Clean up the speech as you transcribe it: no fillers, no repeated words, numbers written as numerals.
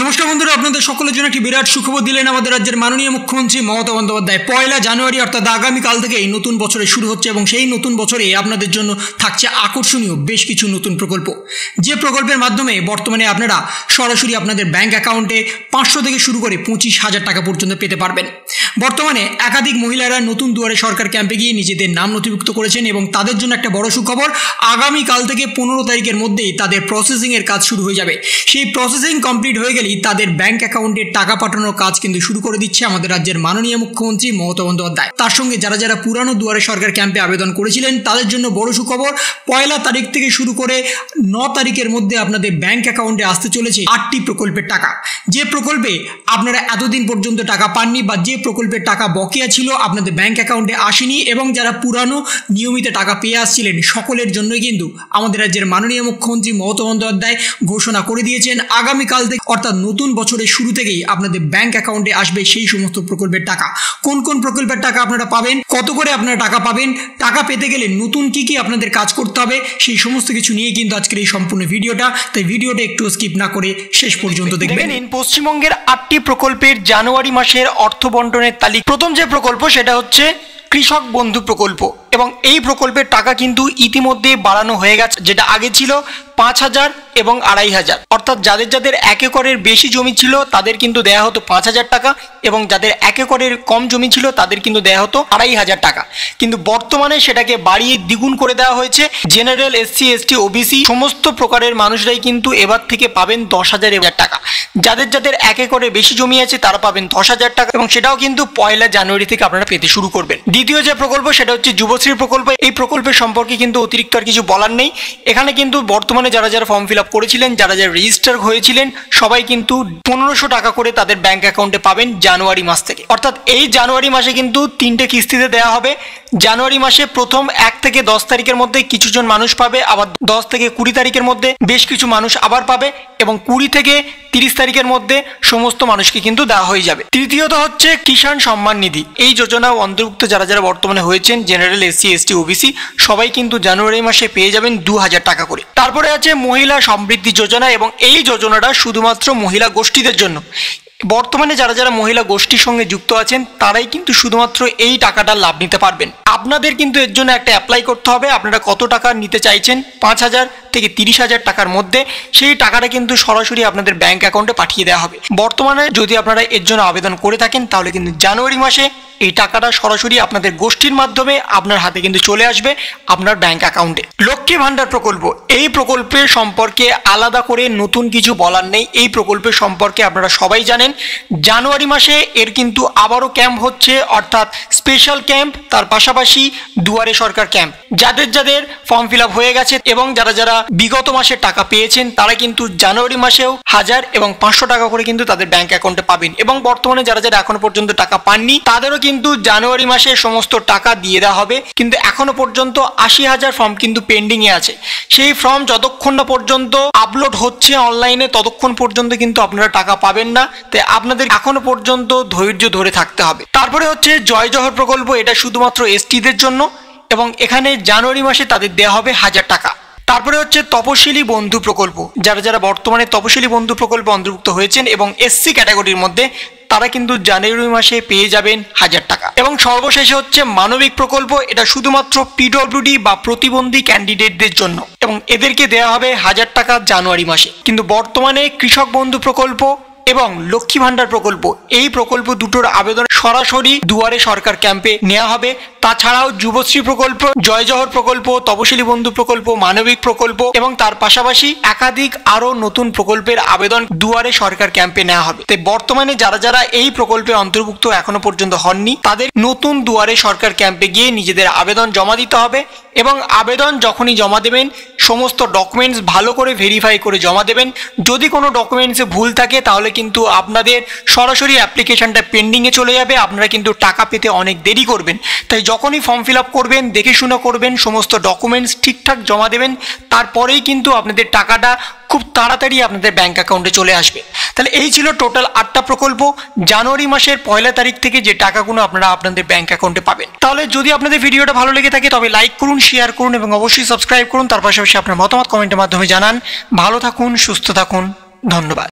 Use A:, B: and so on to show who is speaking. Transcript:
A: নমস্কার বন্ধুরা, আপনাদের সকলের জন্য একটি বিরাট সুখবর দিলেন আমাদের রাজ্যের মাননীয় মুখ্যমন্ত্রী মমতা বন্দ্যোপাধ্যায়। 1 জানুয়ারি অর্থাৎ আগামীকাল থেকে এই নতুন বছরে শুরু হচ্ছে এবং সেই নতুন বছরে আপনাদের জন্য থাকছে আকর্ষণীয় বেশ কিছু নতুন প্রকল্প, যে প্রকল্পের মাধ্যমে বর্তমানে আপনারা সরাসরি আপনাদের ব্যাংক অ্যাকাউন্টে 500 থেকে শুরু করে 25,000 টাকা পর্যন্ত পেতে পারবেন। বর্তমানে একাধিক মহিলারা নতুন দুয়ারে সরকার ক্যাম্পে গিয়ে নিজেদের নাম নথিভুক্ত করেছেন এবং তাদের জন্য একটা বড় সুখবর, আগামীকাল থেকে 15 তারিখের মধ্যেই তাদের প্রসেসিংয়ের কাজ শুরু হয়ে যাবে। সেই প্রসেসিং কমপ্লিট হয়ে গেলেই তাদের ব্যাংক অ্যাকাউন্টে টাকা পাঠানোর কাজ কিন্তু শুরু করে দিচ্ছে আমাদের রাজ্যের মাননীয় মুখ্যমন্ত্রী মমতা বন্দ্যোপাধ্যায়। তার সঙ্গে যারা যারা পুরানো দুয়ারে সরকার ক্যাম্পে আবেদন করেছিলেন তাদের জন্য বড় সুখবর, 1 তারিখ থেকে শুরু করে 9 তারিখের মধ্যে আপনাদের ব্যাংক অ্যাকাউন্টে আসতে চলেছে 8টি প্রকল্পের টাকা। যে প্রকল্পে আপনারা এতদিন পর্যন্ত টাকা পাননি বা যে প্রকল্পের টাকা বকেয়া ছিল আপনাদের ব্যাংক অ্যাকাউন্টে আসেনি এবং যারা পুরানো নিয়মিত টাকা পেয়ে আসছিলেন সকলের জন্যই কিন্তু আমাদের রাজ্যের মাননীয় মুখ্যমন্ত্রী মমতা বন্দ্যোপাধ্যায় ঘোষণা করে দিয়েছেন, আগামীকাল থেকে অর্থাৎ নতুন বছরের শুরু থেকেই আপনাদের ব্যাংক অ্যাকাউন্টে আসবে সেই সমস্ত প্রকল্পের টাকা। কোন কোন প্রকল্পের টাকা আপনারা পাবেন, কত করে আপনারা টাকা পাবেন, টাকা পেতে গেলে নতুন কি কি আপনাদের কাজ করতে হবে, সেই সমস্ত কিছু নিয়ে কিন্তু আজকের এই সম্পূর্ণ ভিডিওটা। তাই ভিডিওটা একটু স্কিপ না করে শেষ পর্যন্ত দেখবেন।
B: পশ্চিমবঙ্গের 8টি প্রকল্পের জানুয়ারি মাসের অর্থ বন্টনের তালিকা। প্রথম যে প্রকল্প সেটা হচ্ছে কৃষক বন্ধু প্রকল্প এবং এই প্রকল্পের টাকা কিন্তু ইতিমধ্যে বাড়ানো হয়ে গেছে, যেটা আগে ছিল 5,000 এবং 2,500, অর্থাৎ যাদের যাদের 1 একরের বেশি জমি ছিল তাদের কিন্তু দেয়া হতো 5,000 টাকা এবং যাদের 1 একরের কম জমি ছিল তাদের কিন্তু দেয়া হতো 2,500 টাকা। কিন্তু বর্তমানে সেটাকে বাড়িয়ে দ্বিগুণ করে দেওয়া হয়েছে। জেনারেল, এসসি, এসটি, ওবিসি সমস্ত প্রকারের মানুষরাই কিন্তু এবার থেকে পাবেন 10,000 টাকা। যাদের যাদের 1 একরের বেশি জমি আছে তারা পাবেন 10,000 টাকা এবং সেটাও কিন্তু 1 জানুয়ারি থেকে আপনারা পেতে শুরু করবেন। দ্বিতীয় যে প্রকল্প সেটা হচ্ছে যুবশ্রী প্রকল্প। এই প্রকল্পের সম্পর্কে কিন্তু অতিরিক্ত আর কিছু বলার নেই। এখানে কিন্তু বর্তমানে যারা যারা ফর্ম ফিল আপ করেছিলেন, যারা যারা রেজিস্টার হয়েছিলেন সবাই কিন্তু 1500 টাকা করে তাদের ব্যাংক অ্যাকাউন্টে পাবেন জানুয়ারি মাস থেকে। অর্থাৎ এই জানুয়ারি মাসে কিন্তু 3টে কিস্তিতে দেওয়া হবে। জানুয়ারি মাসে প্রথম 1 থেকে 10 তারিখের মধ্যে কিছুজন মানুষ পাবে, আবার 10 থেকে 20 তারিখের মধ্যে বেশ কিছু মানুষ আবার পাবে এবং 20 থেকে 30 তারিখের মধ্যে সমস্ত মানুষকে কিন্তু দেওয়া হয়ে যাবে। তৃতীয়ত হচ্ছে কিষাণ সম্মান নিধি। এই যোজনাও অন্তর্ভুক্ত যারা যারা বর্তমানে হয়েছেন, জেনারেল, এসসি, এসটি, ওবিসি সবাই কিন্তু জানুয়ারি মাসে পেয়ে যাবেন 2,000 টাকা করে। তারপরে আছে মহিলা সমৃদ্ধি যোজনা এবং এই যোজনাটা শুধুমাত্র মহিলা গোষ্ঠীদের জন্য। বর্তমানে যারা যারা মহিলা গোষ্ঠীর সঙ্গে যুক্ত আছেন তারাই কিন্তু শুধুমাত্র এই টাকাটার লাভ নিতে পারবেন। আপনাদের কিন্তু এর জন্য একটা অ্যাপ্লাই করতে হবে। আপনারা কত টাকা নিতে চাইছেন, 5,000 থেকে 30,000 টাকার মধ্যে, সেই টাকাটা কিন্তু সরাসরি আপনাদের ব্যাংক অ্যাকাউন্টে পাঠিয়ে দেওয়া হবে। বর্তমানে যদি আপনারা এর জন্য আবেদন করে থাকেন তাহলে কিন্তু জানুয়ারি মাসে এই টাকাটা সরাসরি আপনাদের গোষ্ঠীর মাধ্যমে আপনার হাতে কিন্তু চলে আসবে আপনার ব্যাংক অ্যাকাউন্টে। লক্ষ্মী ভাণ্ডার প্রকল্প, এই প্রকল্পের সম্পর্কে আলাদা করে নতুন কিছু বলার নেই। এই প্রকল্পের সম্পর্কে আপনারা সবাই জানেন। জানুয়ারি মাসে এর কিন্তু আবারও ক্যাম্প হচ্ছে, অর্থাৎ স্পেশাল ক্যাম্প, তার পাশাপাশি দুয়ারে সরকার ক্যাম্প। যাদের যাদের ফর্ম ফিল আপ হয়ে গেছে এবং যারা যারা বিগত মাসে টাকা পেয়েছেন তারা কিন্তু জানুয়ারি মাসেও 1000 এবং 500 টাকা করে কিন্তু তাদের ব্যাংক অ্যাকাউন্টে পাবেন এবং বর্তমানে যারা যারা এখনো পর্যন্ত টাকা পাননি তাদেরও কিন্তু জানুয়ারি মাসে সমস্ত টাকা দিয়ে দেওয়া হবে। কিন্তু এখনো পর্যন্ত 80,000 ফর্ম কিন্তু পেন্ডিং এ আছে। সেই ফর্ম যতক্ষণ না পর্যন্ত আপলোড হচ্ছে অনলাইনে ততক্ষণ পর্যন্ত কিন্তু আপনারা টাকা পাবেন না। তাই আপনাদের এখনো পর্যন্ত ধৈর্য ধরে থাকতে হবে। তারপরে হচ্ছে জয় জহর প্রকল্প, এটা শুধুমাত্র এসটিদের জন্য এবং এখানে জানুয়ারি মাসে তাদের দেওয়া হবে 1000 টাকা। তারপরে হচ্ছে তপশিলি বন্ধু প্রকল্প, যারা যারা বর্তমানে তপশিলি বন্ধু প্রকল্পে অন্তর্ভুক্ত হয়েছেন এবং এসসি ক্যাটাগরির মধ্যে তারা কিন্তু জানুয়ারি মাসে পেয়ে যাবেন 1000 টাকা। এবং সর্বশেষে হচ্ছে মানবিক প্রকল্প, এটা শুধুমাত্র পিডব্লিউডি বা প্রতিবন্ধী ক্যান্ডিডেটদের জন্য এবং এদেরকে দেওয়া হবে 1000 টাকা জানুয়ারি মাসে। কিন্তু বর্তমানে কৃষক বন্ধু প্রকল্প এবং লক্ষ্মী ভাণ্ডার প্রকল্প, এই প্রকল্প দুটোর আবেদন সরাসরি দুয়ারে সরকার ক্যাম্পে নেওয়া হবে। তাছাড়াও যুবশ্রী প্রকল্প, জয় জহর প্রকল্প, তপশিলি বন্ধু প্রকল্প, মানবিক প্রকল্প এবং তার পাশাপাশি একাধিক আরো নতুন প্রকল্পের আবেদন দুয়ারে সরকার ক্যাম্পে নেওয়া হবে। তাই বর্তমানে যারা যারা এই প্রকল্পে অন্তর্ভুক্ত এখনো পর্যন্ত হননি তাদের নতুন দুয়ারে সরকার ক্যাম্পে গিয়ে নিজেদের আবেদন জমা দিতে হবে এবং আবেদন যখনই জমা দেবেন সমস্ত ডকুমেন্টস ভালো করে ভেরিফাই করে জমা দেবেন। যদি কোনো ডকুমেন্টসে ভুল থাকে তাহলে কিন্তু আপনাদের সরাসরি অ্যাপ্লিকেশনটা পেন্ডিংয়ে চলে যাবে, আপনারা কিন্তু টাকা পেতে অনেক দেরি করবেন। তাই যখনই ফর্ম ফিল আপ করবেন দেখে শুনে করবেন, সমস্ত ডকুমেন্টস ঠিকঠাক জমা দেবেন, তারপরেই কিন্তু আপনাদের টাকাটা খুব তাড়াতাড়ি আপনাদের ব্যাংক অ্যাকাউন্টে চলে আসবে। তাহলে এই ছিল টোটাল 8টা প্রকল্প জানুয়ারি মাসের 1 তারিখ থেকে যে টাকাগুলো আপনারা আপনাদের ব্যাংক অ্যাকাউন্টে পাবেন। তাহলে যদি আপনাদের ভিডিওটা ভালো লেগে থাকে তবে লাইক করুন, শেয়ার করুন এবং অবশ্যই সাবস্ক্রাইব করুন। তার পাশাপাশি আপনার মতামত কমেন্টের মাধ্যমে জানান। ভালো থাকুন, সুস্থ থাকুন, ধন্যবাদ।